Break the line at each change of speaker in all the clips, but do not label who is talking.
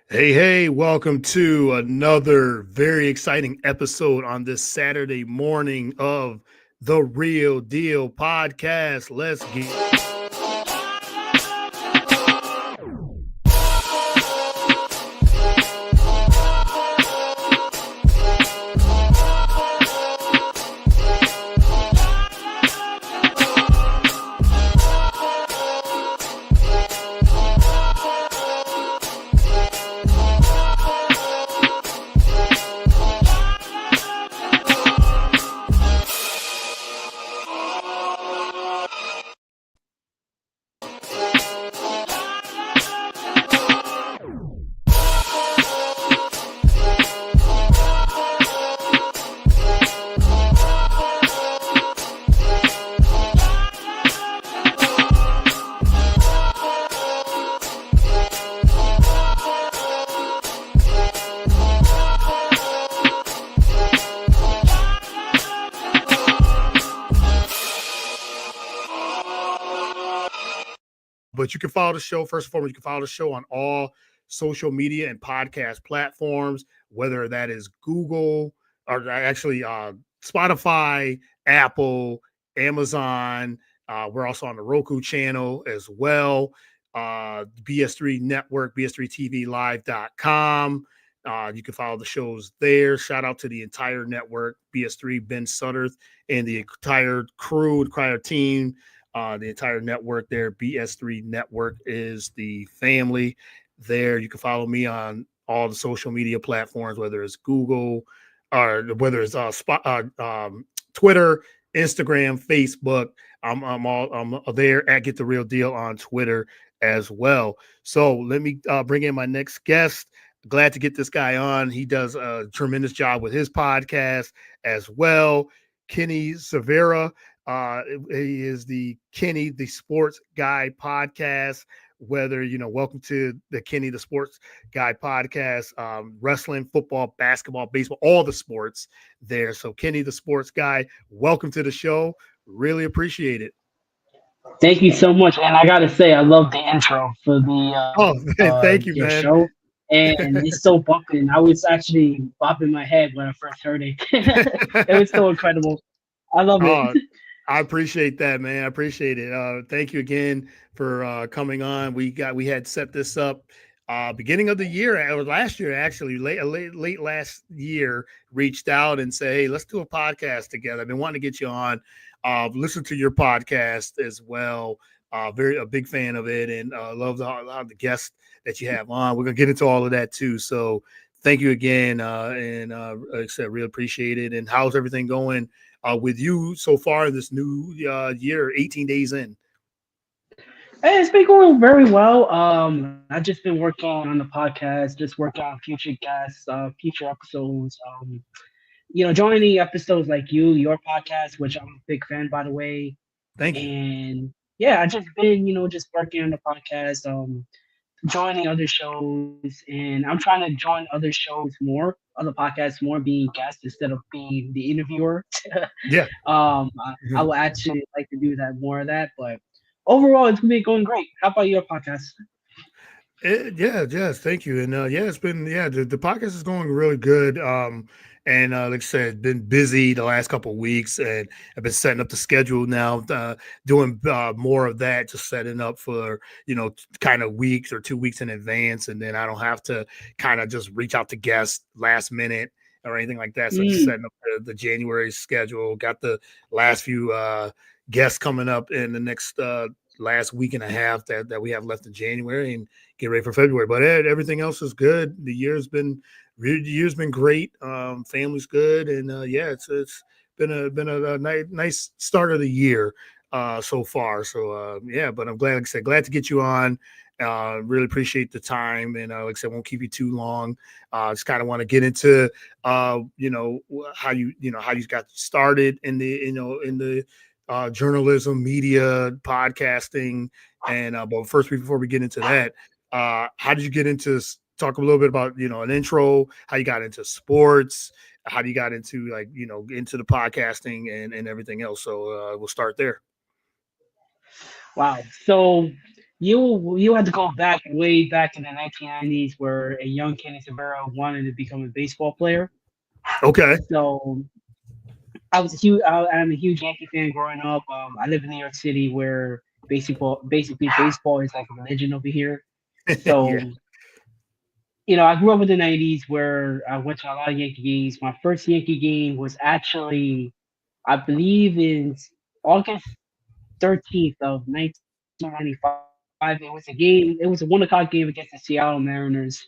Hey, welcome to another very exciting episode on this Saturday morning of the Real Deal podcast. Let's get But you can follow the show. First and foremost, you can follow the show on all social media and podcast platforms, whether that is Google or actually Spotify, Apple, Amazon. We're also on the Roku channel as well. BS3 Network, BS3TVLive.com. You can follow the shows there. Shout out to the entire network, BS3, Ben Sutterth, and the entire crew, entire team, the entire network there. BS3 Network is the family there. You can follow me on all the social media platforms, whether it's Google or whether it's Twitter, Instagram, Facebook. I'm there at Get the Real Deal on Twitter as well. So let me bring in my next guest. Glad to get this guy on. He does a tremendous job with his podcast as well. Kenny Servera. He is the Kenny, the Sports Guy podcast. Whether, welcome to the Kenny, the Sports Guy podcast, wrestling, football, basketball, baseball, all the sports there. So, Kenny, the Sports Guy, welcome to the show. Really appreciate it.
Thank you so much. And I gotta say, I love the intro for
Oh, man, thank you,
your
man.
show. And it's so bumping. I was actually bopping my head when I first heard it. It was so incredible. I love it.
Oh, I appreciate that, man. I appreciate it. Thank you again for coming on. We had set this up beginning of the year, or last year actually, late last year. Reached out and say, hey, let's do a podcast together. I've been wanting to get you on. Listen to your podcast as well. Very a big fan of it, and love the guests that you have on. We're gonna get into all of that too. So thank you again, and like I said, really appreciate it. And how's everything going with you so far this new year, 18 days in?
Hey, it's been going very well. I've just been working on the podcast, just working on future guests, future episodes. Joining episodes like your podcast, which I'm a big fan, by the way.
Thank you.
And yeah, I just been, just working on the podcast, joining other shows, and I'm trying to join other shows more, other podcasts more, being guest instead of being the interviewer.
Yeah.
I would actually like to do that more of that, but overall, it's been going great. How about your podcast?
Yes, thank you. And yeah, it's been the podcast is going really good. And like I said, been busy the last couple of weeks, and I've been setting up the schedule now, doing more of that, just setting up for kind of weeks or 2 weeks in advance, and then I don't have to kind of just reach out to guests last minute or anything like that. So just
Mm,
setting up the January schedule. Got the last few guests coming up in the next last week and a half that we have left in January, and get ready for February. But everything else is good. The year's been great. Family's good, and yeah, it's been a nice start of the year so far. So yeah, but I'm glad, like I said, glad to get you on. Really appreciate the time, and like I said, won't keep you too long. Just kind of want to get into how you got started in the journalism, media, podcasting, and but first, before we get into that, how did you get into? Talk a little bit about an intro, how you got into sports, how you got into into the podcasting and everything else. So we'll start there.
wow. So you had to go back way back in the 1990s where a young Kenny Servera wanted to become a baseball player.
Okay.
So I'm a huge Yankee fan growing up. I live in New York City where basically baseball is like a religion over here. So,
Yeah.
I grew up in the 90s where I went to a lot of Yankee games. My first Yankee game was actually, I believe, in August 13th of 1995. It was a 1 o'clock game against the Seattle Mariners.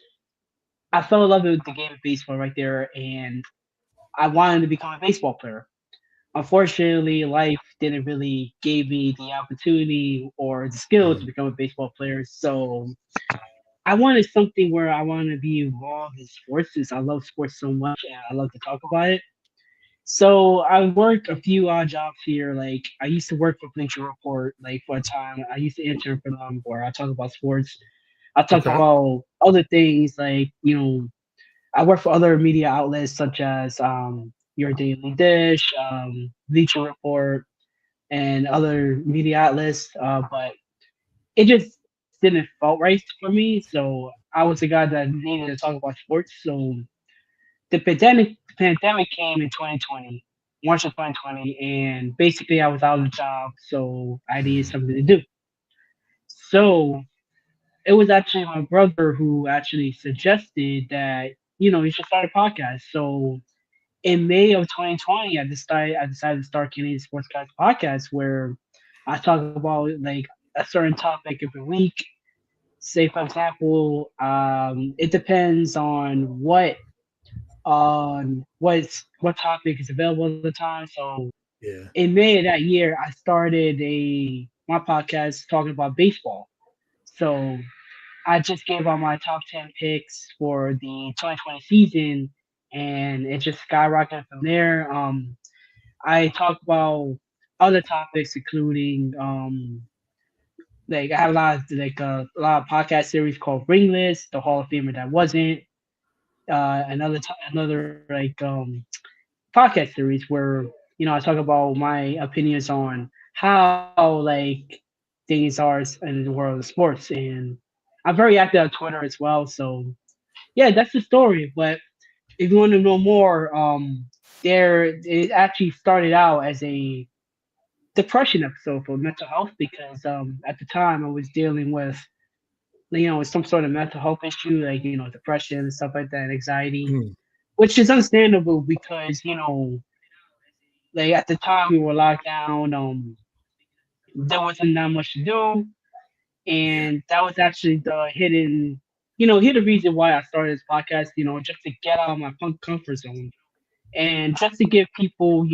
I fell in love with the game of baseball right there, and I wanted to become a baseball player. Unfortunately, life didn't really give me the opportunity or the skill to
Mhm.
become a baseball player. So I wanted something where I want to be involved in sports since I love sports so much and I love to talk about it. So I worked a few odd jobs here. Like I used to work for Bleacher Report, like for a time. I used to intern for them where I talk about sports. I talk
Okay.
about other things like, I work for other media outlets such as Your Daily Dish, Bleacher Report, and other media outlets. But it just didn't felt right for me. So I was a guy that needed to talk about sports. So the pandemic came in 2020, March of 2020, and basically I was out of a job, so I needed
Mhm.
something to do. So it was actually my brother who actually suggested that you should start a podcast. So in May of 2020, I decided to start Canadian Sports Guys podcast where I talk about like a certain topic every week. Say for example, it depends on what topic is available at the time. So
Yeah.
in May of that year, I started a my podcast talking about baseball. So I just gave out my top 10 picks for the 2020 season, and it just skyrocketed from there. I talked about other topics, including like I have a lot of podcast series called Ringless, the Hall of Famer that wasn't, another like podcast series where I talk about my opinions on how like things are in the world of sports, and I'm very active on Twitter as well. So yeah, that's the story. But if you want to know more, there it actually started out as a depression episode for mental health because at the time I was dealing with some sort of mental health issue like depression and stuff like that, anxiety,
Mhm.
which is understandable because like at the time we were locked down, there wasn't that much to do,
Yeah.
and that was actually the hidden reason why I started this podcast, just to get out of my comfort zone and just to give people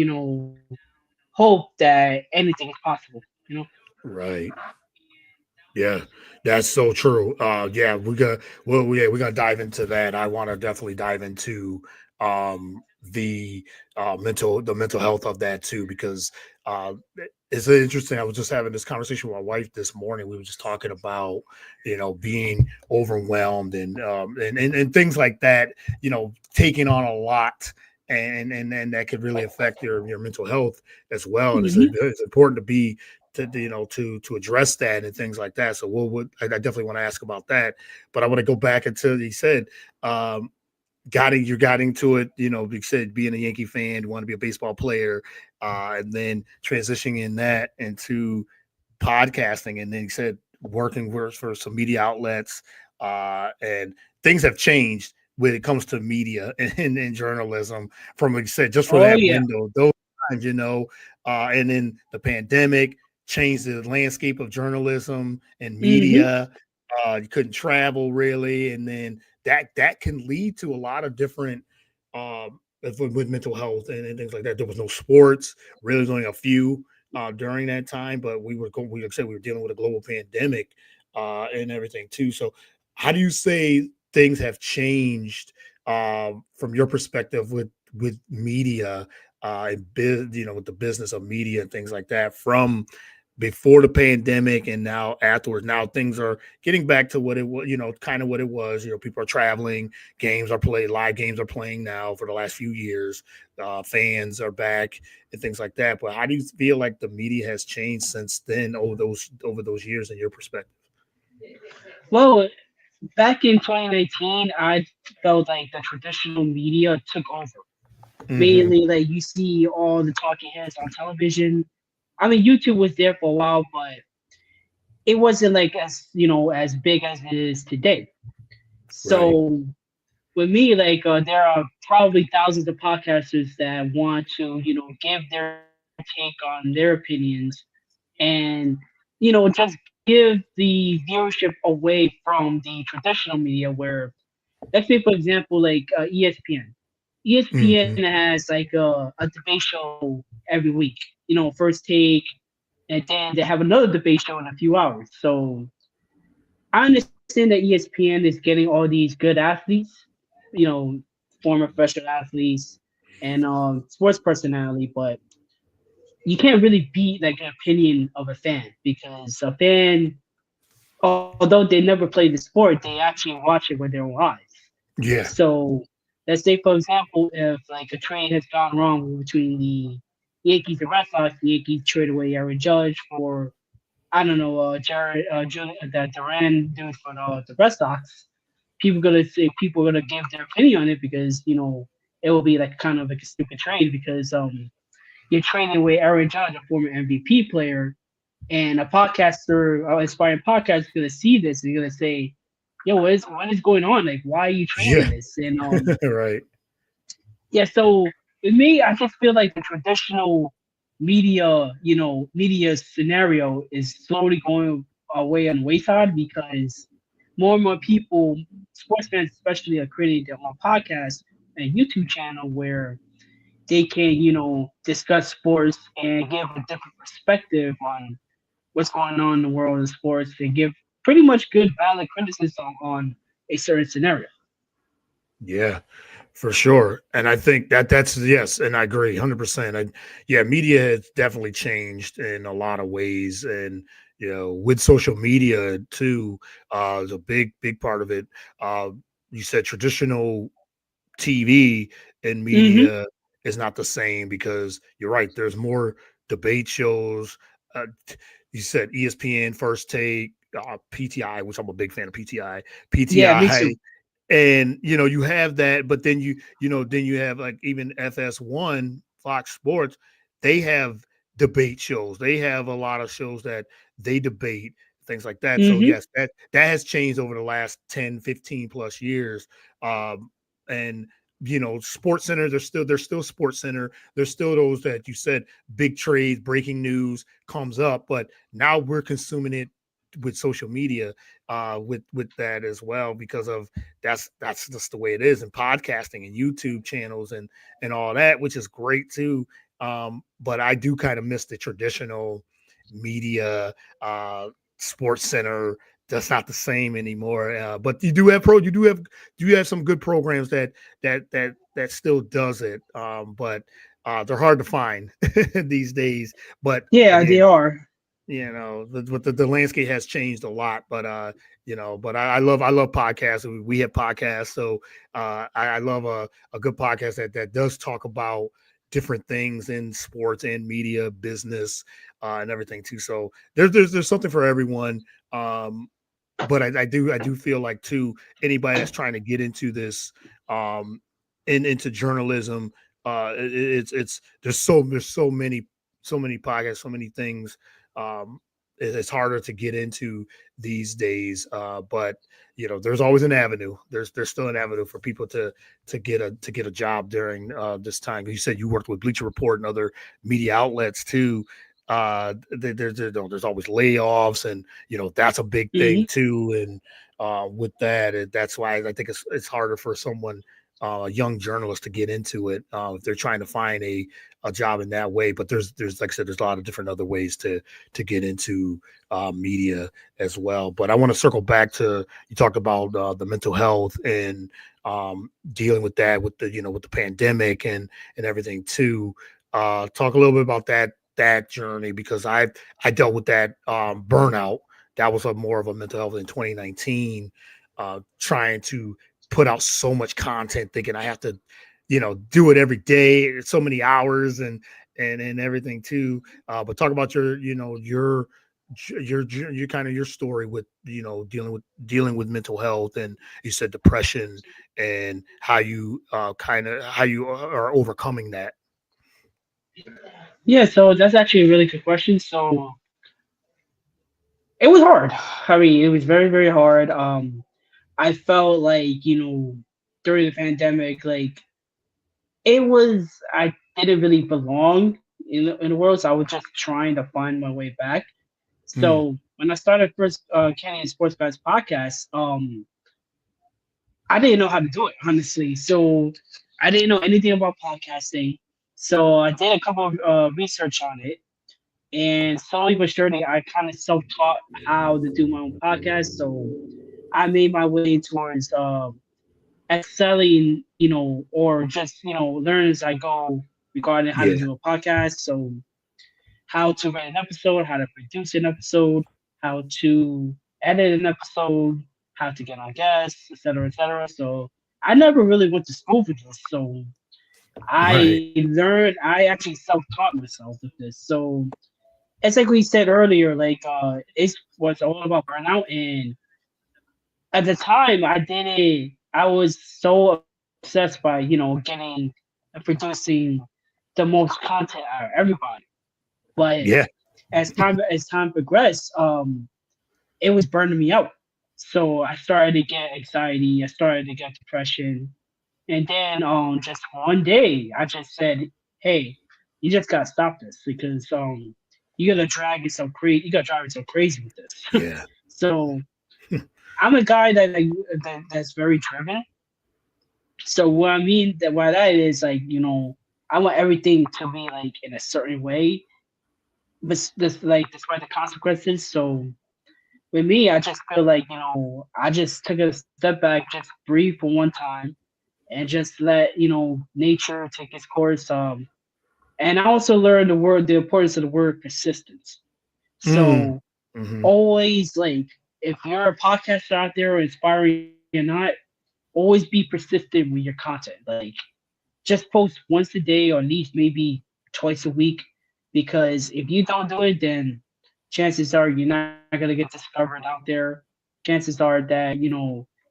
hope that anything is possible.
Right. Yeah, that's so true. Yeah, we're gonna dive into that. I want to definitely dive into the mental health of that too, because it's interesting. I was just having this conversation with my wife this morning. We were just talking about being overwhelmed and things like that. Taking on a lot. And that could really affect your mental health as well. And
Hmm.
it's important to be to address that and things like that. So I definitely want to ask about that, but I want to go back until he said um, got into it. You said being a Yankee fan, you want to be a baseball player, and then transitioning in that into podcasting, and then he said working for some media outlets, and things have changed when it comes to media and journalism from like you said just for
Oh
that
yeah.
window those times, and then the pandemic changed the landscape of journalism and
Hmm.
media. You couldn't travel really, and then that can lead to a lot of different with mental health and things like that. There was no sports, really, there's only a few during that time, but like I said, we were dealing with a global pandemic and everything too. So, how do you say things have changed from your perspective with media with the business of media and things like that from before the pandemic and now afterwards? Now things are getting back to what it was, kind of what it was. People are traveling, live games are playing now for the last few years. Fans are back and things like that. But how do you feel like the media has changed since then over those years in your perspective?
Well, back in 2019, I felt like the traditional media took over.
Hmm.
Mainly, like you see all the talking heads on television. I mean, YouTube was there for a while, but it wasn't like as as big as it is today.
Right.
So with me, like there are probably thousands of podcasters that want to give their take on their opinions and just give the viewership away from the traditional media where, let's say for example, like ESPN. ESPN
Hmm.
has like a debate show every week. First take, and then they have another debate show in a few hours. So I understand that ESPN is getting all these good athletes, you know, former professional athletes and sports personality, but you can't really beat like the opinion of a fan because a fan, although they never play the sport, they actually watch it with their own eyes.
Yeah.
So let's say, for example, if like a trade has gone wrong between the Yankees and Red Sox, the Yankees trade away Aaron Judge for, I don't know, Jared, that Duran dude for the Red Sox. People gonna give their opinion on it because it will be like kind of like a stupid trade because you're trading away Aaron Judge, a former MVP player, and a podcaster, aspiring podcaster, is gonna see this and you're gonna say, "Yo, what is going on? Like, why are you trading
Yeah.
this?" And
Right.
yeah, so with me, I just feel like the traditional media scenario is slowly going away on the wayside because more and more people, sports fans especially, are creating their own podcast and YouTube channel where they can, discuss sports and give a different perspective on what's going on in the world of sports and give pretty much good, valid criticism on a certain scenario.
Yeah, for sure. And I think that's yes, and I agree 100%. Yeah, media has definitely changed in a lot of ways, and with social media too, is a big part of it. Uh, you said traditional TV and
Hmm.
media is not the same because you're right. There's more debate shows. You said ESPN, First Take, PTI, which I'm a big fan of PTI,
Yeah, me too.
PTI, and you have that, but then then you have like even FS1, Fox Sports. They have debate shows. They have a lot of shows that they debate things like that. So
Hmm.
yes, that has changed over the last 10, 15 plus years. And Sports Center, there's still Sports Center. There's still those that you said big trades, breaking news comes up, but now we're consuming it with social media, with that as well, because of that's just the way it is, and podcasting and YouTube channels and all that, which is great too. But I do kind of miss the traditional media, Sports Center. That's not the same anymore. But you do have some good programs that still does it. But they're hard to find these days. But
Yeah, they
again,
are.
the landscape has changed a lot, but but I love podcasts. We have podcasts, so I love a good podcast that does talk about different things in sports and media, business, and everything too. So there's something for everyone. But I do feel like too, anybody that's trying to get into this, into journalism, it's there's so many podcasts, so many things. um it's harder to get into these days, but there's always an avenue. There's still an avenue for people to get a job during this time. You said you worked with Bleacher Report and other media outlets too. There's always layoffs, and that's a big thing
Hmm.
too. And with that, that's why I think it's harder for someone, a young journalist, to get into it, if they're trying to find a job in that way. But there's like I said, there's a lot of different other ways to get into media as well. But I want to circle back to, you talked about the mental health and dealing with that, with the pandemic and everything too. Talk a little bit about that journey, because I dealt with that burnout. That was more of a mental health in 2019, trying to put out so much content, thinking I have to do it every day, so many hours and everything too. But talk about your your kind of your story with dealing with mental health, and you said depression, and how you how you are overcoming that.
Yeah, so that's actually a really good question. So it was hard. I mean, it was very, very hard. I felt like, during the pandemic, like it was, I didn't really belong in the world, so I was just trying to find my way back.
Mm,
So when I started first Canadian Sports Guys podcast, I didn't know how to do it, honestly. So I didn't know anything about podcasting. So I did a couple of research on it, and slowly but surely, I kind of self-taught how to do my own podcast. So I made my way towards excelling, or just learn as I go regarding how to
yeah.
do a podcast. So how to write an episode, how to produce an episode, how to edit an episode, how to get on guests, etc., etc. So I never really went to school for this. So
Right.
I actually self-taught myself with this. So it's like we said earlier, like it was all about burnout. And at the time, I was so obsessed by, getting and producing the most content out of everybody. But
Yeah.
as time progressed, it was burning me out. So I started to get anxiety. I started to get depression. And then just one day, I just said, "Hey, you just gotta stop this because you gotta drag yourself crazy. You gotta drive yourself crazy with this."
Yeah.
So I'm a guy that's very driven. So what that is like, I want everything to be like in a certain way, but this like despite the consequences. So with me, I just feel like I just took a step back, just breathe for one time, and just let nature take its course. And I also learned the importance of the word persistence.
Mm,
So
hmm.
always like if you're a podcaster out there or inspiring or not, always be persistent with your content. Like just post once a day or at least maybe twice a week. Because if you don't do it, then chances are you're not gonna get discovered out there. Chances are that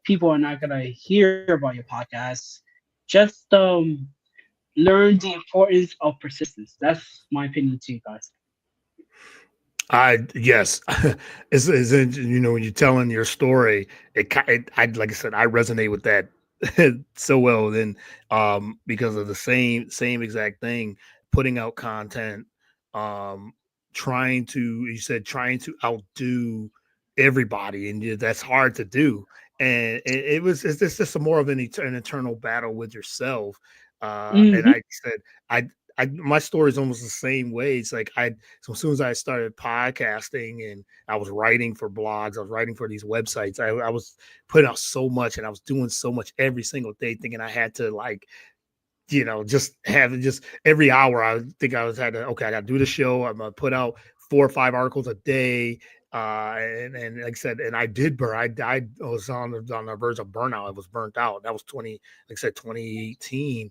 people are not gonna hear about your podcast. Just learn the importance of persistence. That's my opinion to you guys.
I yes, when you're telling your story, I like I said, I resonate with that so well. Then, because of the same exact thing, putting out content, um, trying to outdo everybody, and that's hard to do. And it's just a more of an internal battle with yourself. And
Hmm.
I said, I my story is almost the same way. It's like so as soon as I started podcasting and I was writing for blogs, I was writing for these websites. I was putting out so much, and I was doing so much every single day, thinking I had to like just have it just every hour. I think I was had to okay, I got to do the show. I'm gonna put out 4 or 5 articles a day. And like I said, and I did burn. I was on the verge of burnout. I was burnt out. That was 2018.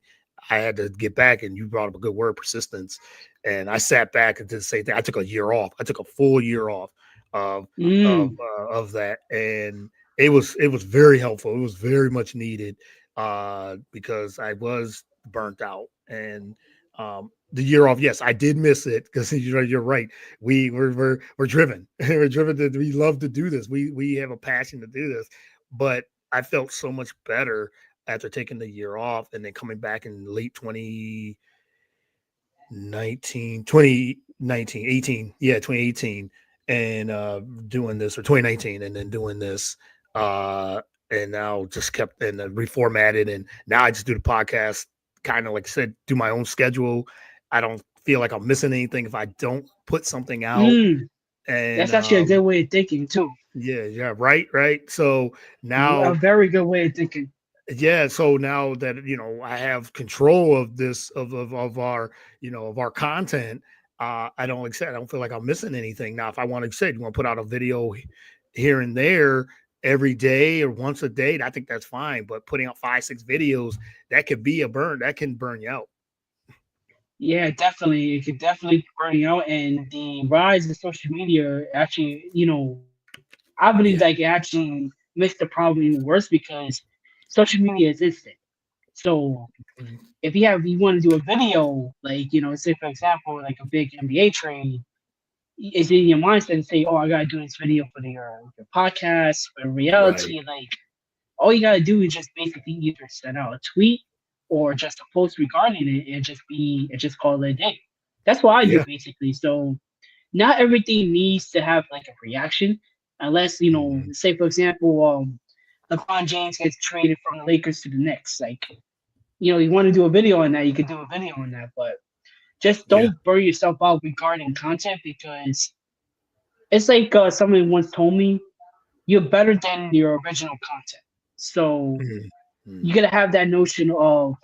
I had to get back, and you brought up a good word, persistence. And I sat back and did the same thing. I took a year off. I took a full year off of
Mm.
of that, and it was very helpful. It was very much needed because I was burnt out. And the year off, yes, I did miss it because you're right. We're driven. We're driven to we love to do this. We have a passion to do this. But I felt so much better after taking the year off and then coming back in late 2019, 18, yeah, 2018, and doing this, or 2019, and then doing this, uh and now just kept and reformatted, and now I just do the podcast kind of like I said, do my own schedule. I don't feel like I'm missing anything if I don't put something out.
Mm.
And
That's actually a good way of thinking too.
yeah, right. So
A
now,
very good way of thinking.
yeah, so now that I have control of this of our of our content, I don't like I said, I don't feel like I'm missing anything. Now if I want to say you want to put out a video here and there every day or once a day, I think that's fine. But putting out 5 6 videos, that could be a burn, that can burn you out.
Yeah, definitely. It could definitely burn you out. And the rise of social media actually, I believe like it
Yeah.
actually makes the problem even worse because social media is instant. So
Mhm.
if you want to do a video, like, say for example, like a big NBA trade, it's in your mindset and say, oh, I gotta do this video for your podcast, for
Right.
reality. Like, all you gotta do is just basically either send out a tweet or just a post regarding it and just call it a day. That's what I do
Yeah.
basically. So not everything needs to have like a reaction, unless
Mhm.
say for example, LeBron James gets traded from the Lakers to the Knicks. Like, you want to do a video on that, you could do a video on that, but just
Yeah.
don't burn yourself out regarding content because it's like someone once told me, you're better than your original content. So
Mhm.
you
Mhm.
gotta have that notion of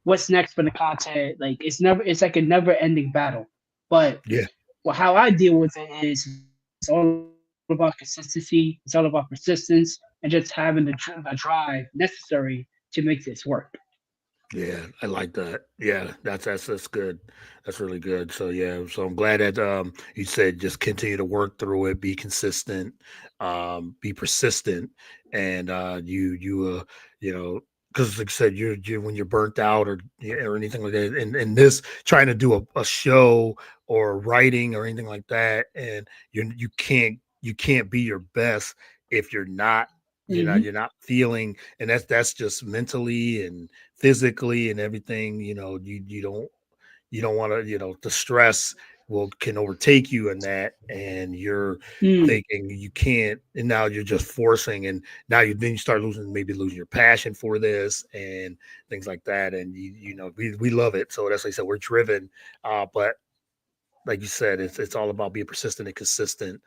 what's next for the content. Like it's like a never ending battle. But
Yeah.
how I deal with it is it's all about consistency, it's all about persistence, and just having the drive necessary to make this work.
Yeah, I like that. Yeah, that's good. That's really good. So yeah, so I'm glad that you said just continue to work through it, be consistent, be persistent, and you know because like I said, you when you're burnt out or anything like that, and this trying to do a show or writing or anything like that, and you can't be your best if
Hmm.
you're not feeling, and that's just mentally and physically and everything. You don't want to, the stress will can overtake you in that, and you're
Mm,
thinking you can't, and now you're just forcing, and now you start losing your passion for this and things like that. And we love it, so that's like I said, we're driven, but like you said, it's all about being persistent and consistent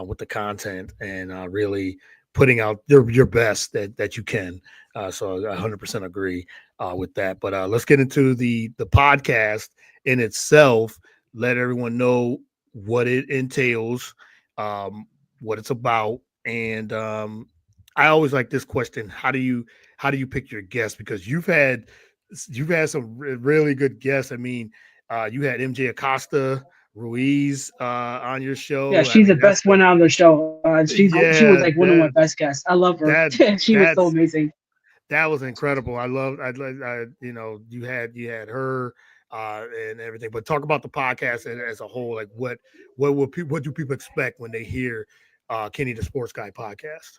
with the content, and really putting out your best that you can. So I 100% agree with that. But let's get into the podcast in itself. Let everyone know what it entails, um, what it's about, and I always like this question: how do you pick your guests? Because you've had some really good guests. I mean, you had MJ Acosta, Ruiz on your
yeah,
show. I
she's the
mean,
best one on the show. She was like
yeah,
one of my best guests. I love her.
that
She was so
that's
amazing.
that was incredible. You had her and everything. But talk about the podcast as a whole. Like what do people expect when they hear Kenny the Sports Guy podcast?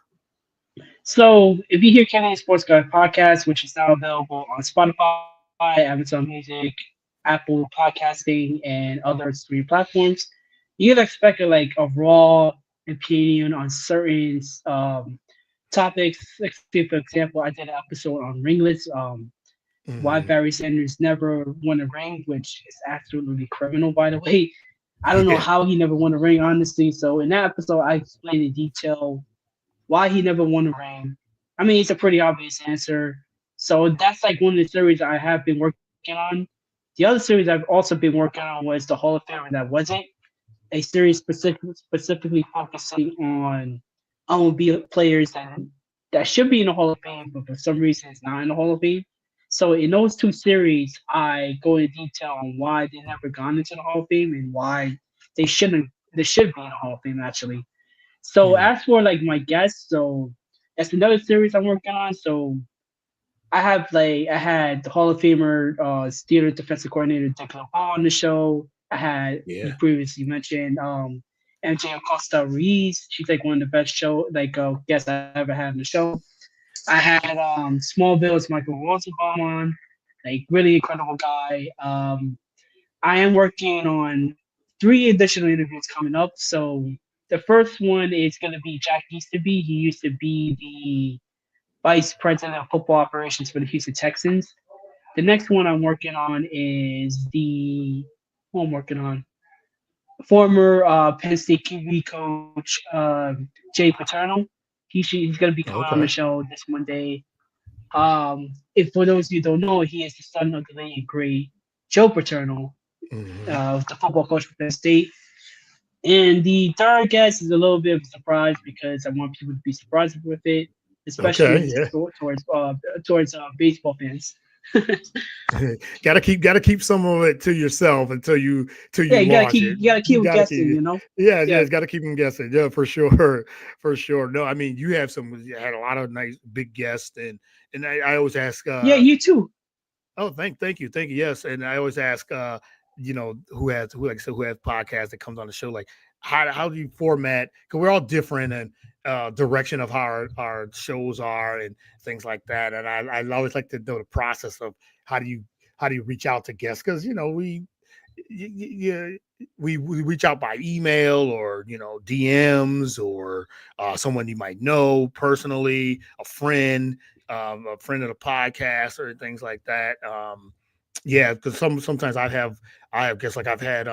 So if you hear Kenny Sports Guy podcast, which is now available on Spotify, Amazon Music, Apple Podcasting, and other streaming platforms, you can expect like a raw opinion on certain topics. Like say for example, I did an episode on ringlets. Why
Hmm.
Barry Sanders never won a ring, which is absolutely criminal, by the way. I don't know
Yeah.
how he never won a ring, honestly. So in that episode, I explained in detail why he never won a ring. I mean, it's a pretty obvious answer. So that's like one of the series I have been working on. The other series I've also been working on was the Hall of Fame that wasn't a series specifically focusing on MLB players that should be in the Hall of Fame, but for some reason it's not in the Hall of Fame. So in those two series, I go into detail on why they never gone into the Hall of Fame and why they shouldn't. They should be in the Hall of Fame actually. So
Mm.
as for like my guests, so that's another series I'm working on. So I had the Hall of Famer theater defensive coordinator Dick LeBeau on the show. I had
Yeah.
you previously mentioned MJ Acosta Ruiz. She's like one of the best show guests I ever had on the show. I had Smallville's Michael Rosenbaum on, like really incredible guy. I am working on three additional interviews coming up. So the first one is going to be Jack Easterby. He used to be the vice president of football operations for the Houston Texans. The next one I'm working on is the who I'm working on former Penn State QB coach Jay Paterno. He's going to be coming on the
Okay.
show this Monday. If for those of you who don't know, he is the son of the late great Joe Paterno,
Hmm.
the football coach for Penn State. And the third guess is a little bit of a surprise because I want people to be surprised with it, especially
Okay. Yeah.
towards baseball fans.
Gotta keep some of it to yourself until
Yeah,
you launch it.
you gotta keep
You
them
gotta
guessing.
keep it.
You know.
Yeah, yeah,
Yeah.
it's gotta keep them guessing. Yeah, for sure, for sure. No, I mean you had a lot of nice big guests, and I always ask.
Yeah, you too.
Oh, thank you. Yes, and I always ask, who like I said, who has podcasts that comes on the show, like how do you format? Because we're all different and direction of how our shows are and things like that. And I always like to know the process of how do you how do you reach out to guests? Because yeah, we reach out by email or DMs or someone you might know personally, a friend of the podcast or things like that. Yeah, because sometimes I have guests like I've had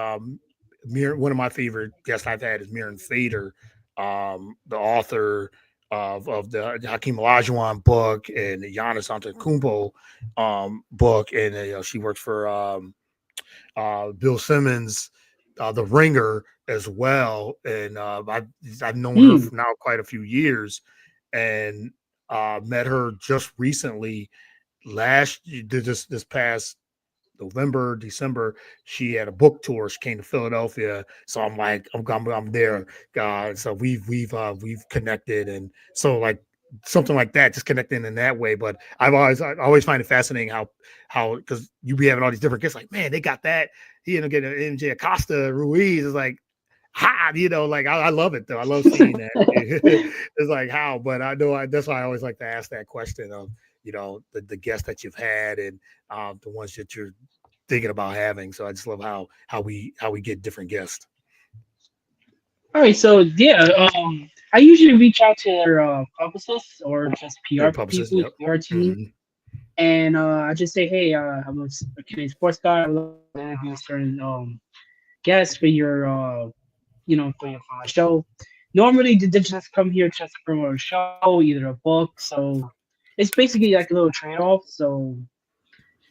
one of my favorite guests I've had is Miran Fader, the author of the Hakeem Olajuwon book and the Giannis Antetokounmpo book, and she works for Bill Simmons, the Ringer as well, and I've known her
Hmm.
for now quite a few years, and met her just recently this past November, December. She had a book tour. She came to Philadelphia, so I'm like, I'm there. So we've connected, and so like something like that, just connecting in that way. But I always find it fascinating how because you be having all these different guests. Like, man, they got that. He ended up getting MJ Acosta Ruiz. Is like, ha, like I love it though. I love seeing that. It's like how, but I know that's why I always like to ask that question of the guests that you've had and the ones that you're thinking about having. So I just love how we get different guests.
All right. So yeah, I usually reach out to their publicists or just
Their
PR
publicist,
people,
yep.
PR team,
Hmm.
and I just say, hey, I'm a Canadian sports guy. I love to interview certain guests for your for my show. Normally, they just come here just to promote a show, either a book. So it's basically like a little trade off. So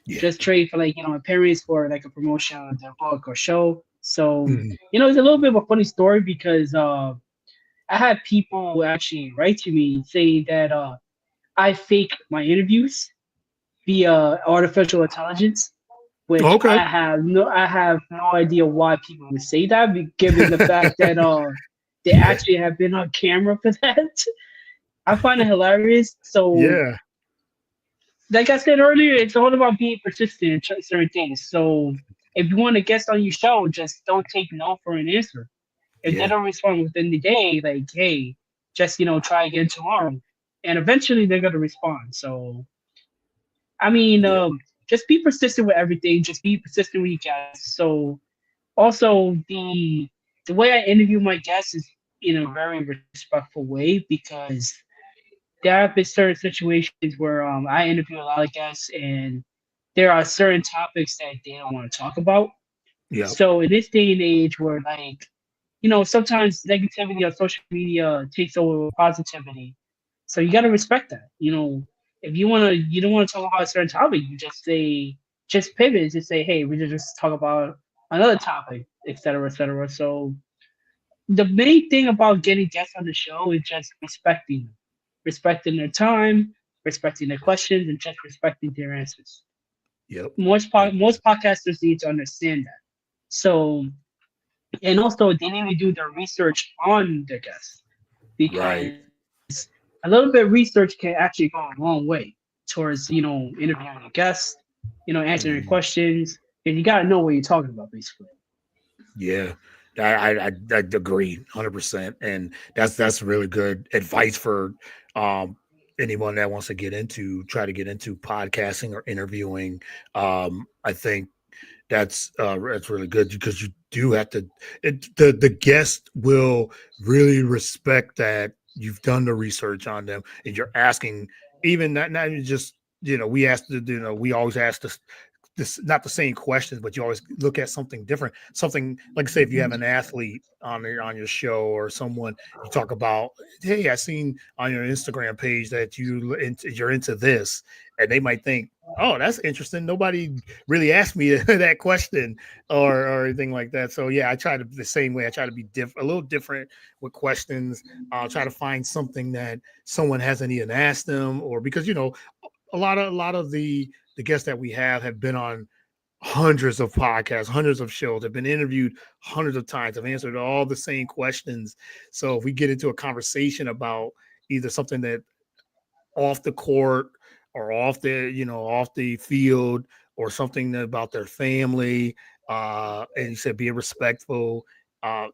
Yeah.
just trade for like appearance for like a promotion of their book or show. So
Hmm.
it's a little bit of a funny story because I had people actually write to me saying that I fake my interviews via artificial intelligence, which
Okay.
I have no idea why people would say that, given the fact that they
Yeah.
actually have been on camera for that. I find it hilarious. So,
Yeah.
like I said earlier, it's all about being persistent in certain things. So, if you want to guest on your show, just don't take no for an answer. If they
Yeah.
don't respond within the day, like, hey, just try again tomorrow, and eventually they're gonna respond. So, I mean,
Yeah.
just be persistent with everything. Just be persistent with your guests. So, also the way I interview my guests is in a very respectful way because there have been certain situations where I interview a lot of guests and there are certain topics that they don't want to talk about.
Yeah.
So in this day and age where like sometimes negativity on social media takes over positivity. So you gotta respect that. If you don't want to talk about a certain topic, you just pivot, just say, hey, we just talk about another topic, etc., etc. So the main thing about getting guests on the show is just respecting their time, respecting their questions, and just respecting their answers.
Yep. Yep.
Most podcasters need to understand that. So, and also they need to do their research on their guests
Right.
because a little bit of research can actually go a long way towards interviewing a guest, answering their
Mhm.
questions, and you got to know what you're talking about basically.
Yeah, I agree 100%, and that's really good advice for um, anyone that wants to try to get into podcasting or interviewing. I think that's really good because you do have to. The guest will really respect that you've done the research on them and you're asking even not even just we asked we always ask this not the same questions, but you always look at something different. Something like say if you have an athlete on your show or someone you talk about, hey, I seen on your Instagram page that you're into this, and they might think, oh, that's interesting. Nobody really asked me that question or anything like that. So yeah, I try to the same way. I try to be a little different with questions. I'll try to find something that someone hasn't even asked them, or because a lot of the guests that we have been on hundreds of podcasts, hundreds of shows, have been interviewed hundreds of times, have answered all the same questions. So if we get into a conversation about either something that off the court or off the off the field, or something about their family, and you said being respectful,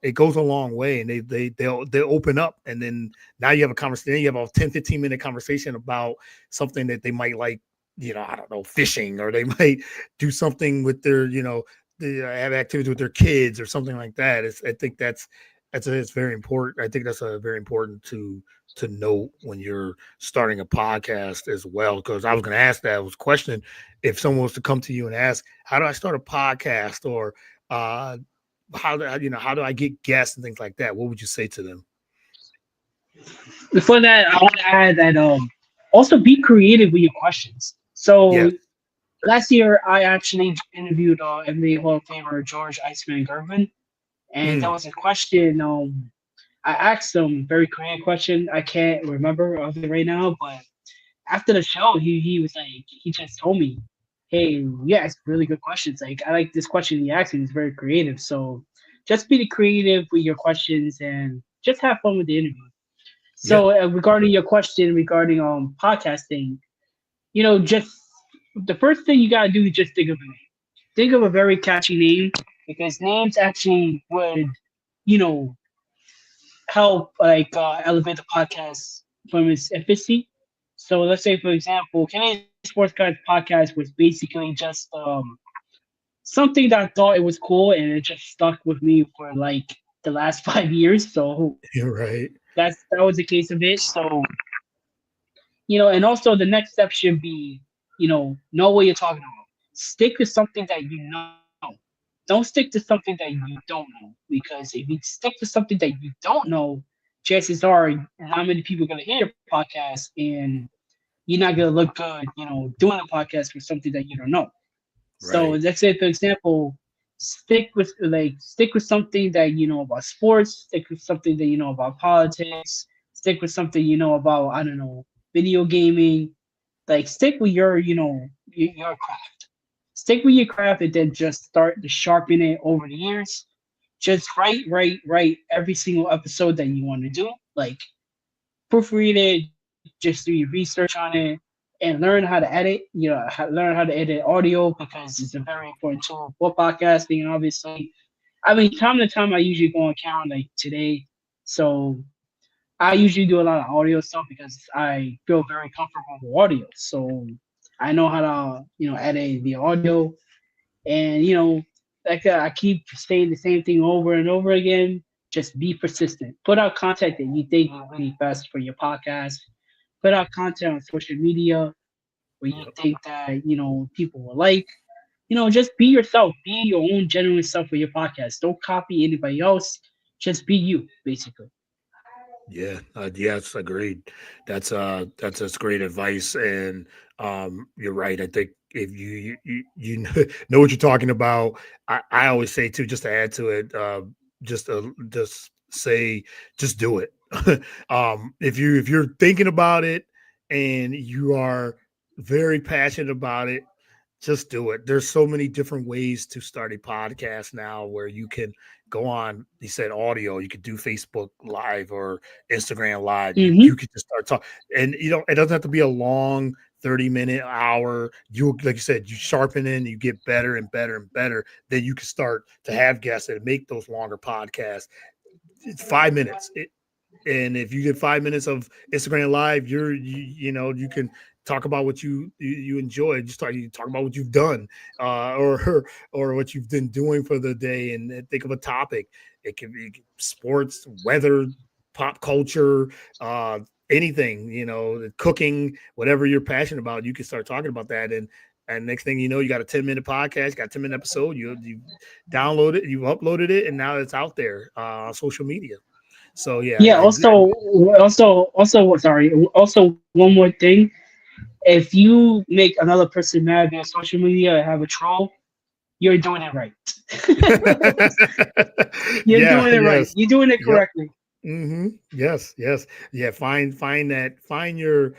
it goes a long way, and they'll open up, and then now you have a conversation, you have a 10-15 minute conversation about something that they might like, I don't know, fishing, or they might do something with their, they have activities with their kids or something like that. I think it's very important. I think that's a very important to note when you're starting a podcast as well. Because I was going to ask that, I was questioning if someone was to come to you and ask, how do I start a podcast, or uh, how do I get guests and things like that? What would you say to them?
Before that, I want to add that also be creative with your questions. So
Yes.
last year, I actually interviewed NBA Hall of Famer George Iceman Gervin, and there
Mm,
was a question. I asked him very creative question. I can't remember of it right now, but after the show, he was like, he just told me, "Hey, you asked really good questions. Like, I like this question you asked me. It's very creative. So just be creative with your questions and just have fun with the interview."
yeah.
So regarding your question regarding podcasting, just the first thing you gotta do is just think of a name. Think of a very catchy name, because names actually would, you know, help like elevate the podcast from its efficacy. So let's say, for example, Canadian Sports Cards podcast was basically just something that I thought it was cool, and it just stuck with me for like the last 5 years. So
You're right.
that was the case of it. So and also the next step should be, know what you're talking about. Stick with something that you know. Don't stick to something that you don't know. Because if you stick to something that you don't know, chances are not many people are gonna hear your podcast, and you're not gonna look good, doing a podcast for something that you don't know. So
Right.
let's say, for example, stick with something that you know about sports, stick with something that you know about politics, stick with something you know about, I don't know, video gaming. Like, stick with your craft. Stick with your craft, and then just start to sharpen it over the years. Just write every single episode that you want to do. Like, proofread it, just do your research on it, and learn how to edit. Learn how to edit audio, because it's a very important tool for podcasting. And obviously, I mean, time to time, I usually go on count like today. So I usually do a lot of audio stuff because I feel very comfortable with audio. So I know how to, edit the audio, and like I keep saying the same thing over and over again. Just be persistent. Put out content that you think will be best for your podcast. Put out content on social media where you think
Yep.
that people will like. Just be yourself. Be your own genuine self for your podcast. Don't copy anybody else. Just be you, basically.
Yeah, yes, agreed. That's great advice, and you're right. I think if you know what you're talking about, I always say too, just to add to it, just say, just do it. If you're thinking about it and you are very passionate about it, just do it. There's so many different ways to start a podcast now, where you can go on, you said audio, you could do Facebook Live or Instagram Live. You
Hmm.
could just start talking, and it doesn't have to be a long 30-minute hour. You, like you said, you sharpen in, you get better and better and better. Then you can start to have guests and make those longer podcasts. It's 5 minutes. And if you get 5 minutes of Instagram Live, you can talk about what you enjoy. Just you talk about what you've done, or what you've been doing for the day, and think of a topic. It can be sports, weather, pop culture, uh, anything. Cooking, whatever you're passionate about. You can start talking about that, and next thing you know, you got a 10-minute podcast, you got a 10-minute episode. You download it, you uploaded it, and now it's out there on social media. So yeah,
Yeah. Sorry. Also, one more thing. If you make another person mad via social media and have a troll, you're doing it right. You're
yeah,
doing it right.
yes,
You're doing it
yep,
correctly.
yes, yes, yeah. Find that. Find your.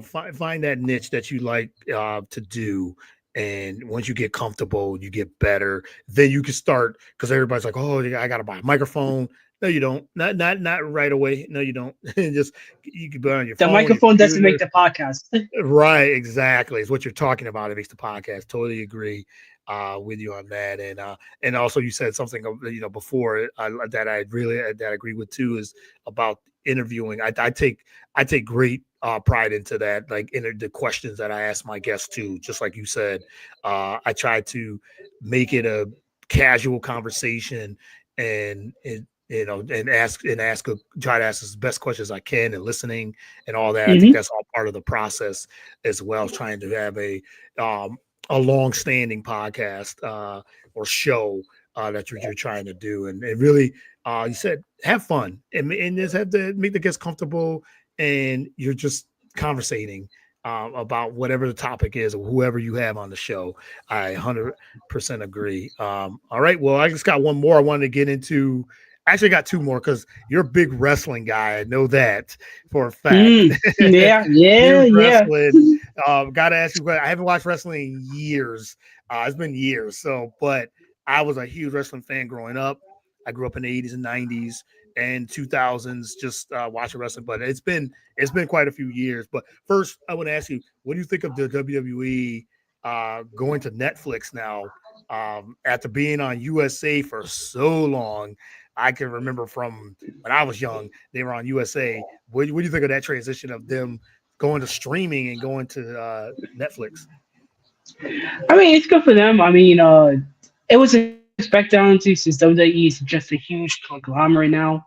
find that niche that you like to do. And once you get comfortable, you get better. Then you can start, because everybody's like, "Oh, I got to buy a microphone." No, you don't. Not right away. No, you don't. Just you can be on your
The
phone, your
microphone doesn't make
computer.
the podcast.
Right, exactly. It's what you're talking about. It makes the podcast. Totally agree with you on that. And also you said something before that I agree with too is about interviewing. I take great pride into that, like in the questions that I ask my guests too. Just like you said, I try to make it a casual conversation and try to ask as best questions I can and listening and all that. I think
Hmm.
that's all part of the process as well as trying to have um, a long-standing podcast or show that you're trying to do, and really, you said have fun and just have to make the guests comfortable, and you're just conversating about whatever the topic is or whoever you have on the show. I 100% agree. All right, well, I just got one more I wanted to get into. Actually, I got two more because you're a big wrestling guy. I know that for a fact.
Mm. Yeah, yeah,
Huge
yeah.
wrestling. Got to ask you, I haven't watched wrestling in years. It's been years. So, but I was a huge wrestling fan growing up. I grew up in the 80s and 90s and 2000s, just watching wrestling. But it's been quite a few years. But first, I want to ask you, what do you think of the WWE going to Netflix now? After being on USA for so long, I can remember from when I was young, they were on USA. What do you think of that transition of them going to streaming and going to Netflix?
I mean, it's good for them. I mean, it was expected, honestly, since WWE is just a huge conglomerate now.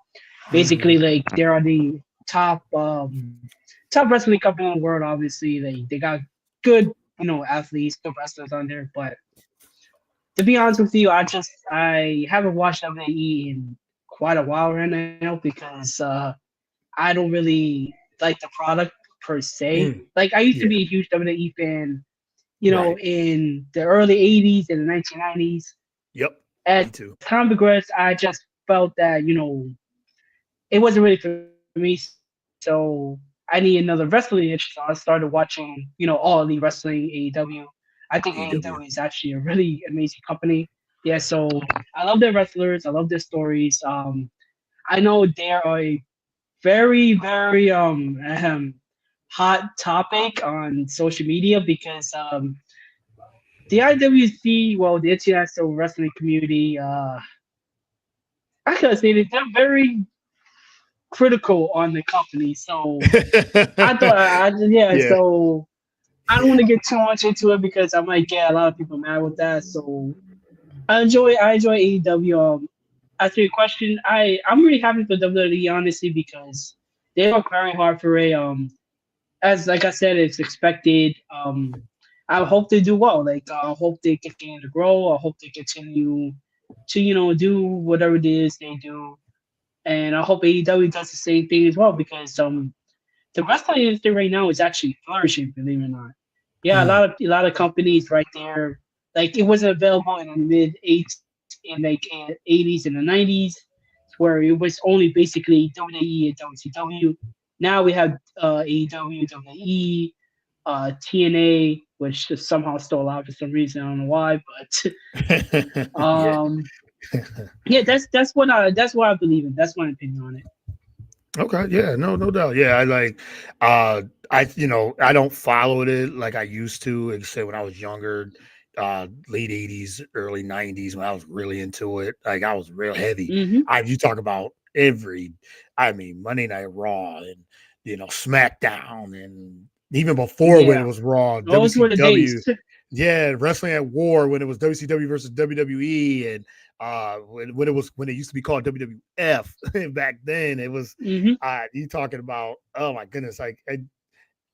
Basically,
Hmm.
like they are the top top wrestling company in the world. Obviously, they got good athletes, good wrestlers on there. But to be honest with you, I haven't watched WWE in quite a while right now because I don't really like the product per se.
Mm.
Like I used to
Yeah,
be a huge WWE fan,
right.
in the early '80s and the 1990s.
Yep. Me
As
too.
time progressed, I just felt that it wasn't really for me. So I need another wrestling niche. So I started watching all the wrestling AEW. I think AEW is actually
AW.
a really amazing company. Yeah, so I love their wrestlers. I love their stories. I know they're a very, very hot topic on social media because the IWC, well, the International Wrestling Community, I gotta say that they're very critical on the company. So I thought, yeah,
Yeah.
so I don't want to get too much into it because I might get a lot of people mad with that. So I enjoy AEW. Answer your question, I'm really happy for WWE honestly because they work very hard for it. As like I said, it's expected. I hope they do well. Like I hope they continue to grow. I hope they continue to do whatever it is they do, and I hope AEW does the same thing as well because the wrestling industry right now is actually flourishing. Believe it or not, yeah,
Mm.
a lot of companies right there. Like it wasn't available in the mid eight in like 80s and the 90s, where it was only basically WWE and WCW. Now we have AEW, WWE, TNA, which is somehow still alive for some reason. I don't know why, but
Yeah.
yeah, that's what I believe in. That's my opinion on it.
Okay, yeah, no doubt. Yeah, I like I don't follow it like I used to, except when I was younger, late 80s, early 90s when I was really into it. Like I was real heavy.
Hmm.
You talk about Monday Night Raw and SmackDown, and even before when it
Yeah,
was Raw,
those were the days.
WCW. Yeah, Wrestling at War when it was WCW versus WWE, and when it used to be called WWF back then. It was
Hmm.
you talking about, oh my goodness,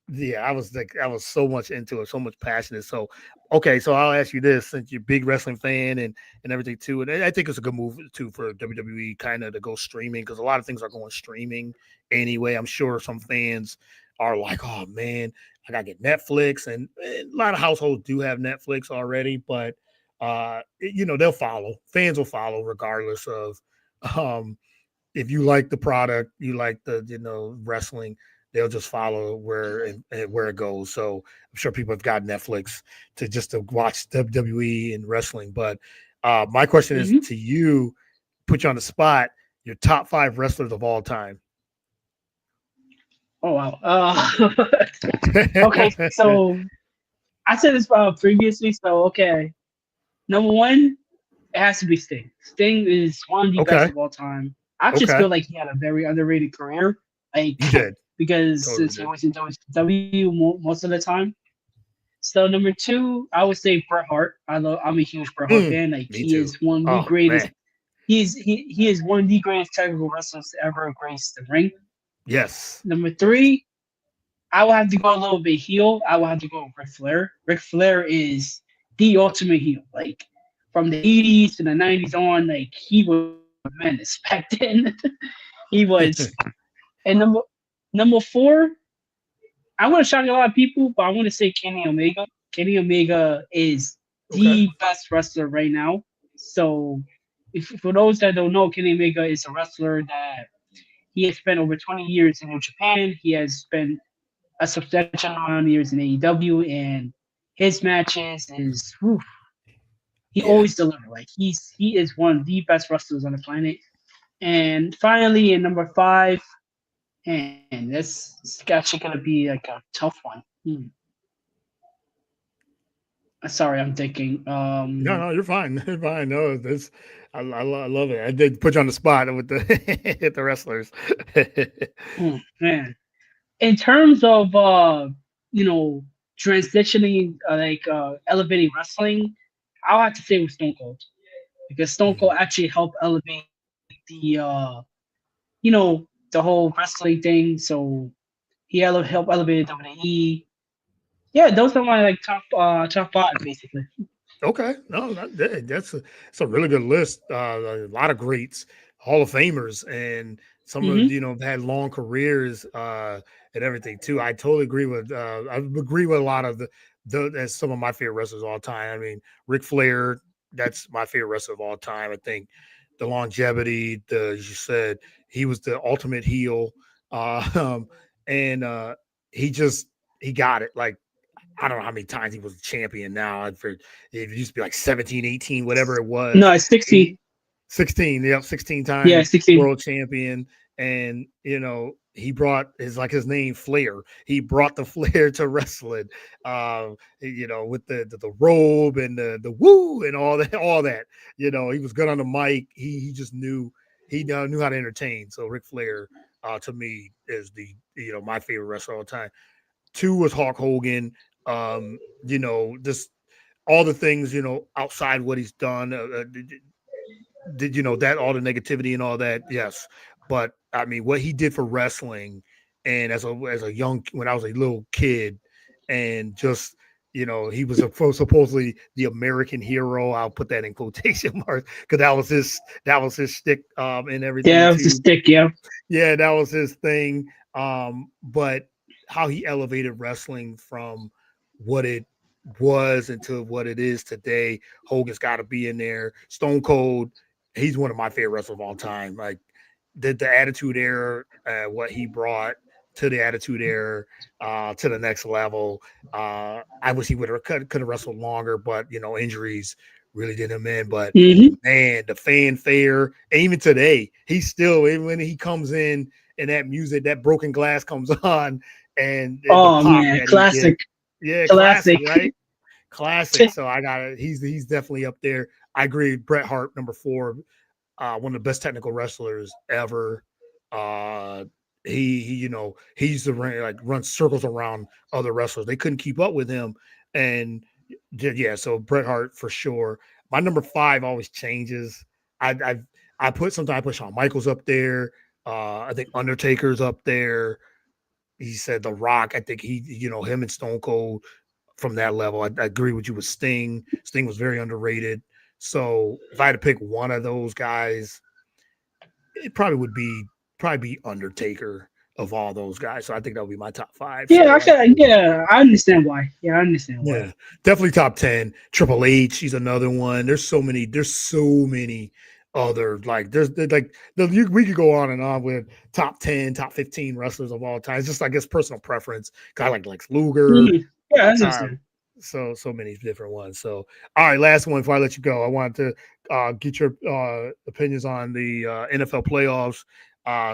yeah, I was so much into it, so much passionate. So okay, so I'll ask you this, since you're a big wrestling fan and everything too, and I think it's a good move too for WWE kind of to go streaming, because a lot of things are going streaming anyway. I'm sure some fans are like, oh man, I gotta get Netflix, and a lot of households do have Netflix already, but they'll follow. Fans will follow regardless of um if you like the product, you like the wrestling. they'll just follow and where it goes. So I'm sure people have got Netflix to watch WWE and wrestling. But my question is
Hmm.
to you, put you on the spot, your top five wrestlers of all time.
Oh wow. Okay, so I said this previously. So okay, number one, it has to be Sting. Sting is one of the best
Okay.
of all time. I just
Okay.
feel like he had a very underrated career, like
He did.
because
Totally
since he
did.
was in WCW most of the time. So number two, I would say Bret Hart. I'm a huge Bret Hart
Mm,
fan. Like
me
he
too.
is one of the
Oh
greatest.
man.
He is one of the greatest technical wrestlers to ever grace the ring.
Yes.
Number
Yes.
three, I will have to go a little bit heel. I will have to go with Ric Flair. Ric Flair is the
Yep.
ultimate heel. Like from the 80s to the 90s on, like he was a menace back then. He was. And number four, I want to shock a lot of people, but I want to say Kenny Omega. Kenny Omega is
Okay.
the best wrestler right now. So, if for those that don't know, Kenny Omega is a wrestler that he has spent over 20 years in New Japan. He has spent a substantial amount of years in AEW, and his matches is whew, he
Yeah.
always delivers. Like he is one of the best wrestlers on the planet. And finally, in number five, and this is actually gonna be like a tough one. Sorry, I'm thinking.
No, no, you're fine. You're fine. No, this I love it. I did put you on the spot with the hit the wrestlers.
Man, in terms of you know, transitioning elevating wrestling, I'll have to say with Stone Cold because Stone Cold
Mhm.
actually helped elevate you know, the whole wrestling thing. So helped elevate WWE. Yeah, those are my like top five basically.
Okay, no, that's a really good list. A lot of greats, Hall of Famers, and some of
Hmm.
have had long careers and everything too. I totally agree with. I agree with a lot of the as some of my favorite wrestlers of all time. I mean, Ric Flair, that's my favorite wrestler of all time. I think the longevity, as you said, he was the ultimate heel, uh, um, and he just he got it. Like I don't know how many times he was a champion now. It used to be like 17, 18, whatever it
No,
was.
it's 16.
He 16, yep, 16
Yeah,
time
16.
world champion. And he brought his name Flair. He brought the flair to wrestling. With the robe and the woo and all that. He was good on the mic. He just knew how to entertain. So Ric Flair to me is my favorite wrestler all the time. Two was Hulk Hogan. Just all the things outside what he's done. Did that all the negativity and all that? Yes, but I mean, what he did for wrestling, and as a young when I was a little kid, and just he was supposedly the American hero. I'll put that in quotation marks because that was his stick and everything
Yeah, it was a
too.
stick. Yeah.
Yeah, that was his thing. But how he elevated wrestling from what it was into what it is today. Hogan's got to be in there. Stone Cold, he's one of my favorite wrestlers of all time. Like the Attitude Era, what he brought to the Attitude Era, to the next level. I wish he would have could have wrestled longer, but injuries really did him in. But
Hmm.
man, the fanfare, and even today, he's still even when he comes in and that music, that broken glass comes on, and the
Oh
pop
man,
that he
classic,
gets. Yeah, classic,
classic.
right? Classic. So I got it. He's definitely up there. I agree. Bret Hart, number four, one of the best technical wrestlers ever. Uh, he used to run circles around other wrestlers. They couldn't keep up with him, and yeah. So Bret Hart for sure. My number five always changes. I sometimes I put Shawn Michaels up there. I think Undertaker's up there. He said The Rock. I think him and Stone Cold from that level. I agree with you with Sting. Sting was very underrated. So if I had to pick one of those guys, it probably be Undertaker of all those guys. So I think that would be my top five.
Yeah,
So
I can. Yeah, I understand why. Yeah, I understand why.
definitely top 10. Triple H, he's another one. There's so many other like there's like we could go on and on with top 10, top 15 wrestlers of all time. It's just I guess personal preference. Guy like Lex Luger,
Mhm. Yeah, I
uh,
understand.
so many different ones. So all right, last one before I let you go. I wanted to get your opinions on the NFL playoffs,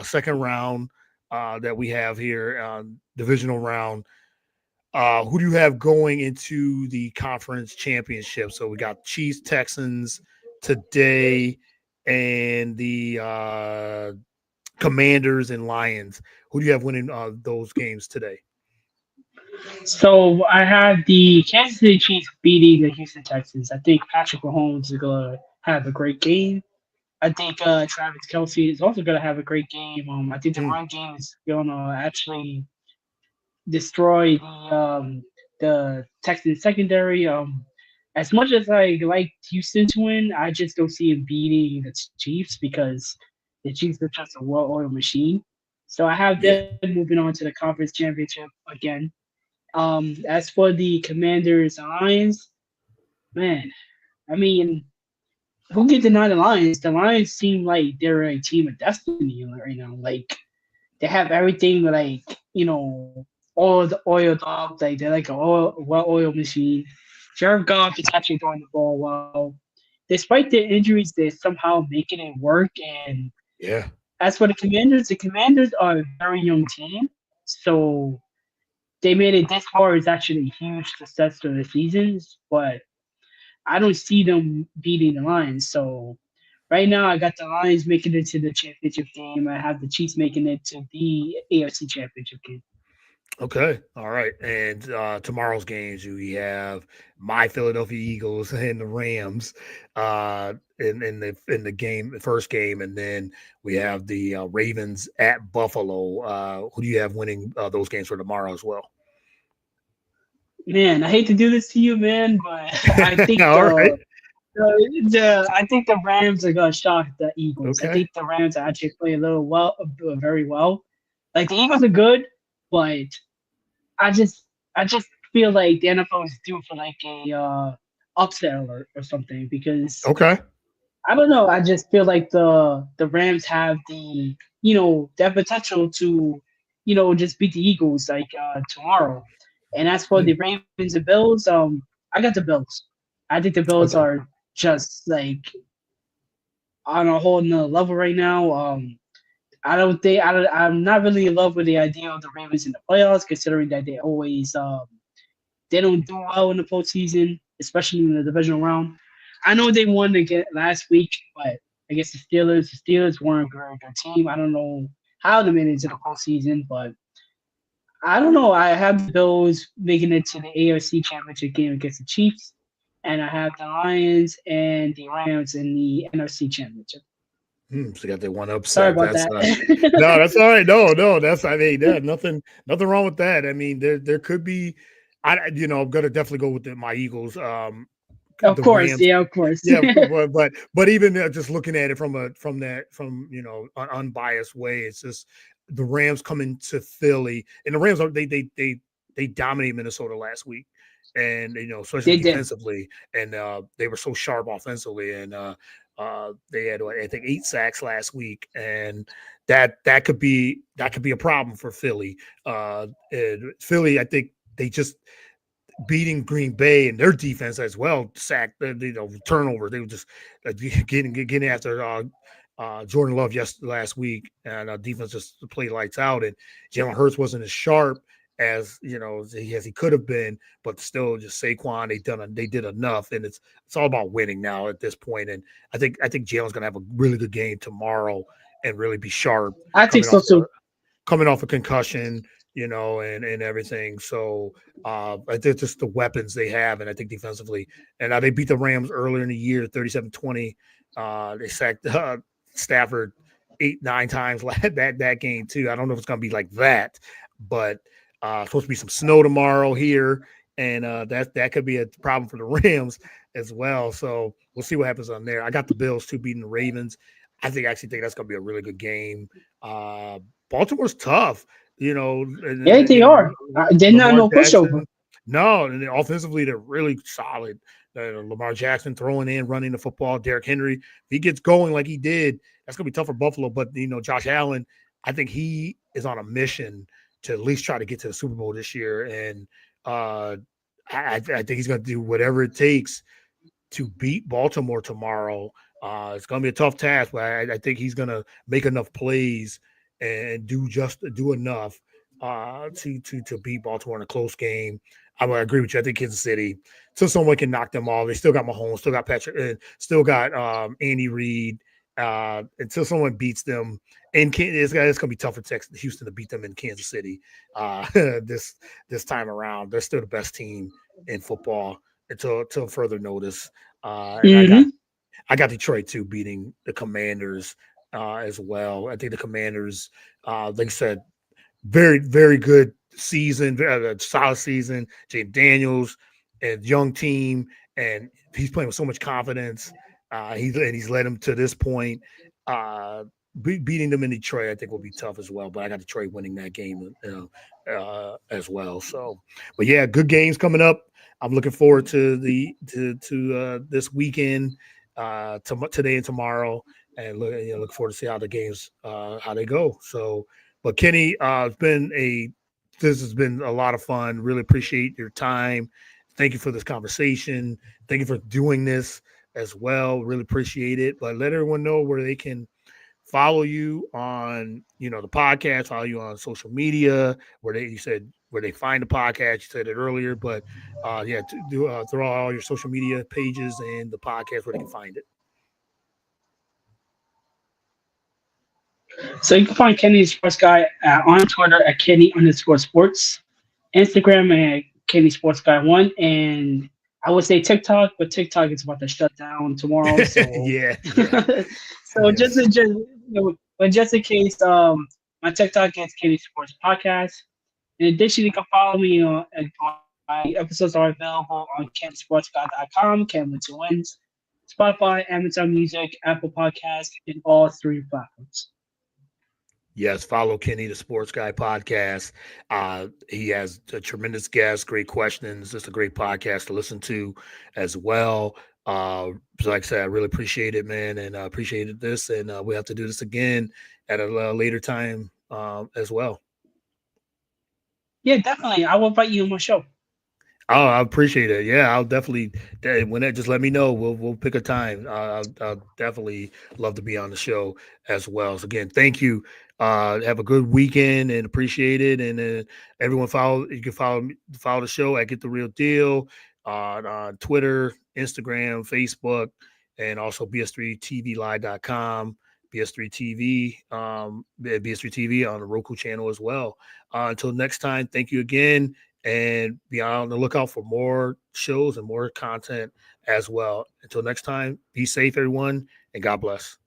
second round that we have here, divisional round. Who do you have going into the conference championship? So we got Chiefs, Texans today, and the Commanders and Lions. Who do you have winning those games today?
So I have the Kansas City Chiefs beating the Houston Texans. I think Patrick Mahomes is gonna have a great game. I think Travis Kelsey is also gonna have a great game. I think the
Mm,
run game is gonna actually destroy the Texans secondary. As much as I like Houston to win, I just don't see him beating the Chiefs because the Chiefs are just a well-oiled machine. So I have
yeah.
them moving on to the conference championship again. As for the Commanders and Lions, man, I mean, who can deny the Lions? The Lions seem like they're a team of destiny right now. Like they have everything, like all the oiled up. Like they're like a well-oiled machine. Jared Goff is actually throwing the ball well. Despite their injuries, they're somehow making it work. And
Yeah.
as for the Commanders are a very young team, so they made it this far is actually a huge success for the seasons, but I don't see them beating the Lions. So right now, I got the Lions making it to the championship game. I have the Chiefs making it to the AFC championship game.
Okay. All right. And tomorrow's games, we have my Philadelphia Eagles and the Rams in the game, the first game, and then we have the Ravens at Buffalo. Who do you have winning those games for tomorrow as well?
Man, I hate to do this to you, man, but I think
All right.
I think the Rams are gonna shock the Eagles. I
Okay.
think the Rams actually play a little well, very well. Like the Eagles are good, but I just I just feel like the NFL is due for like a upset alert or something because
Okay.
I don't know. I just feel like the Rams have the that potential to just beat the Eagles like tomorrow. And as for the
Mm,
Ravens and Bills, I got the Bills. I think the Bills
okay.
are just like on a whole nother level right now. I don't think I'm not really in love with the idea of the Ravens in the playoffs, considering that they don't do well in the postseason, especially in the divisional round. I know they won again last week, but I guess the Steelers weren't a very good team. I don't know how they made it to the postseason, but I don't know. I have the Bills making it to the AFC Championship game against the Chiefs, and I have the Lions and the Rams in the NFC Championship.
So you got that one
Sorry
upset.
about
That's
that.
no, that's all right. No, no, that's I mean, nothing wrong with that. I mean, there could be, I'm gonna definitely go with my Eagles.
Of
The
course,
Rams.
yeah, of course.
Yeah, but even just looking at it from an unbiased way, it's just the Rams coming to Philly, and the Rams are they dominated Minnesota last week, and especially
They did.
defensively, and they were so sharp offensively, and they had I think 8 sacks last week, and that could be a problem for Philly. And Philly, I think they just beating Green Bay and their defense as well, sacked, turnover. They were just getting after Jordan Love last week, and defense just played lights out. And Jalen Hurts wasn't as sharp as as he could have been, but still, just Saquon, they did enough, and it's all about winning now at this point. And I think Jalen's gonna have a really good game tomorrow and really be sharp
I think
coming
so
off
too.
coming off a concussion, and everything. So I think just the weapons they have, and I think defensively, and they beat the Rams earlier in the year, 37-20. They sacked Stafford 8-9 times that game too. I don't know if it's going to be like that, but supposed to be some snow tomorrow here, and that could be a problem for the Rams as well. So we'll see what happens on there. I got the Bills too beating the Ravens. Actually think that's going to be a really good game. Uh, Baltimore's tough,
Yeah, they are. They're not
Lamar
no pushover.
Jackson. No, and offensively they're really solid. Lamar Jackson throwing in, running the football. Derrick Henry, if he gets going like he did, that's gonna be tough for Buffalo. But Josh Allen, I think he is on a mission to at least try to get to the Super Bowl this year, and I think he's gonna do whatever it takes to beat Baltimore tomorrow. It's going to be a tough task, but I think he's going to make enough plays and do enough to beat Baltimore in a close game. I would agree with you. I think Kansas City, till someone can knock them off. They still got Mahomes, still got Patrick, still got Andy Reid. Until someone beats them, and it's going to be tough for Texas, Houston to beat them in Kansas City uh, this this time around. They're still the best team in football until further notice. And
Hmm.
I got Detroit too beating the Commanders as well. I think the Commanders, like I said, very good season, solid season. James Daniels and young team, and he's playing with so much confidence. He's led him to this point. Uh, Beating them in Detroit, I think, will be tough as well. But I got Detroit winning that game as well. So, but yeah, good games coming up. I'm looking forward to this weekend, today and tomorrow, and look forward to see how the games how they go. So, but Kenny, this has been a lot of fun. Really appreciate your time. Thank you for this conversation. Thank you for doing this as well. Really appreciate it. But let everyone know where they can follow you on, the podcast, follow you on social media, you said where they find the podcast. You said it earlier, but yeah, throw all your social media pages and the podcast where they can find it.
So you can find Kenny the Sports Guy on Twitter at Kenny_sports, Instagram at Kenny Sports Guy One, and I would say TikTok, but TikTok is about to shut down tomorrow. So,
Yeah, yeah,
so
yes.
but just in case, my TikTok is Kenny Sports Podcast. In addition, you can follow me on my episodes are available on KenSportsGuy.com, Ken with two wins, Spotify, Amazon Music, Apple Podcasts, and all three platforms.
Yes, follow Kenny the Sports Guy podcast. He has a tremendous guest, great questions. It's a great podcast to listen to as well. So like I said, I really appreciate it, man, and I appreciated this. And we have to do this again at a later time as well.
Yeah, definitely. I will invite you on my show.
Oh, I appreciate it. Yeah, I'll definitely. When that, just let me know. We'll pick a time. I'll definitely love to be on the show as well. So again, thank you. Have a good weekend and appreciate it. And everyone follow. You can follow the show at Get the Real Deal on Twitter, Instagram, Facebook, and also bs3tvlive.com. BS3 TV, BS3 TV on the Roku channel as well. Until next time, thank you again and be on the lookout for more shows and more content as well. Until next time, be safe, everyone, and God bless.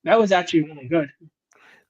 That was actually really good.